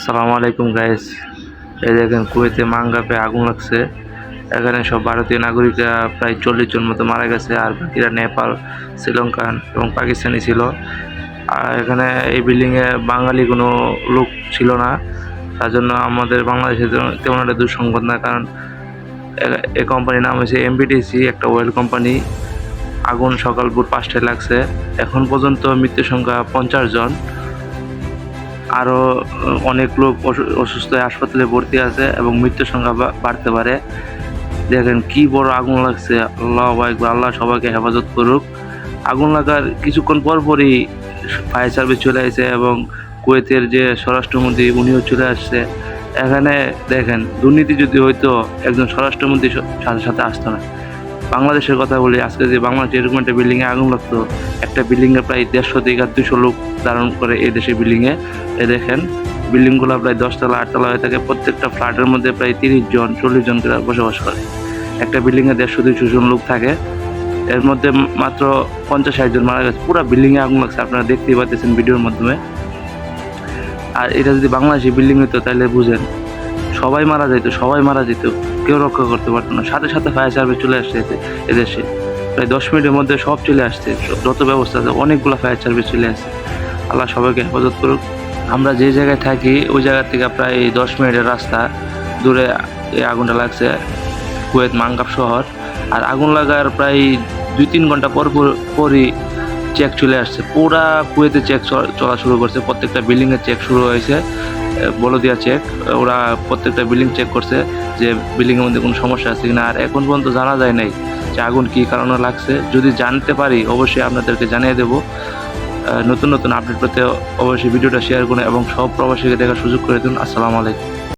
আসসালামু আলাইকুম গাইস। এই দেখেন কুয়েতে মাঙ্গাপে আগুন লাগছে। এখানে সব ভারতীয় নাগরিকরা প্রায় 40 জন মতো মারা গেছে, আর বাকিরা নেপাল, শ্রীলঙ্কান এবং পাকিস্তানি ছিল। আর এখানে এই বিল্ডিংয়ে বাঙালি কোনো লোক ছিল না, তার জন্য আমাদের বাংলাদেশে তেমন একটা দুঃসংবাদ না। কারণ এই কোম্পানির নাম হচ্ছে এমবিটিসি, একটা অয়েল কোম্পানি। আগুন সকাল ভোর 5টায় লাগছে। এখন পর্যন্ত মৃত্যু সংখ্যা 50 জন। আরও অনেক লোক অসুস্থ হয়ে হাসপাতালে ভর্তি আছে এবং মৃত্যুর সংখ্যা বাড়তে পারে। দেখেন কি বড় আগুন লাগছে। আল্লাহু আকবার, আল্লাহ সবাইকে হেফাজত করুক। আগুন লাগার কিছুক্ষণ পরপরই ফায়ার সার্ভিস চলে আসে এবং কুয়েতের যে স্বরাষ্ট্রমন্ত্রী উনিও চলে আসছে। এখানে দেখেন দুর্নীতি যদি হইতো একজন স্বরাষ্ট্রমন্ত্রী সাথে সাথে আসতো না। বাংলাদেশের কথা বলি, আজকে যে বাংলাদেশে এরকম একটা বিল্ডিংয়ে আগুন লাগতো, একটা বিল্ডিংয়ে প্রায় 150 থেকে 200 লোক ধারণ করে এই দেশের বিল্ডিংয়ে। দেখেন বিল্ডিংগুলো প্রায় 10 তলা 8 তলা হয়ে থাকে। প্রত্যেকটা ফ্ল্যাটের মধ্যে প্রায় 30 জন 40 জন করে বসবাস করে। একটা বিল্ডিংয়ে 150-200 জন লোক থাকে, এর মধ্যে মাত্র 50-60 জন মারা গেছে। পুরো বিল্ডিংয়ে আগুন লাগছে, আপনারা দেখতেই পাচ্ছেন ভিডিওর মাধ্যমে। আর এটা যদি বাংলাদেশি বিল্ডিং হতো তাহলে বুঝেন সবাই মারা যেত, কেউ রক্ষা করতে পারতো না। সাথে সাথে ফায়ার সার্ভিস চলে আসছে এদেশে। প্রায় 10 মিনিটের মধ্যে সব চলে আসছে, যত ব্যবস্থা আছে অনেকগুলো ফায়ার সার্ভিস চলে আসছে। আল্লাহ সবাইকে হেফাজত করুক। আমরা যে জায়গায় থাকি ওই জায়গা থেকে প্রায় 10 মিনিটের রাস্তা দূরে এই আগুনটা লাগছে, কুয়েত মাঙ্গাপ শহর। আর আগুন লাগার প্রায় 2-3 ঘন্টা পরই চেক চলে আসছে। পুরা কুয়েতে চেক চলা শুরু করছে। প্রত্যেকটা বিল্ডিংয়ের চেক শুরু হয়েছে, বলদিয়া চেক। ওরা প্রত্যেকটা বিল্ডিং চেক করছে যে বিল্ডিংয়ের মধ্যে কোনো সমস্যা আছে কিনা। আর এখন পর্যন্ত জানা যায় নাই যে আগুন কী কারণে লাগছে। যদি জানতে পারি অবশ্যই আপনাদেরকে জানিয়ে দেবো। নতুন নতুন আপডেট পেতে অবশ্যই ভিডিওটা শেয়ার করুন এবং সব প্রবাসীকে দেখার সুযোগ করে দিন। আসসালামু আলাইকুম।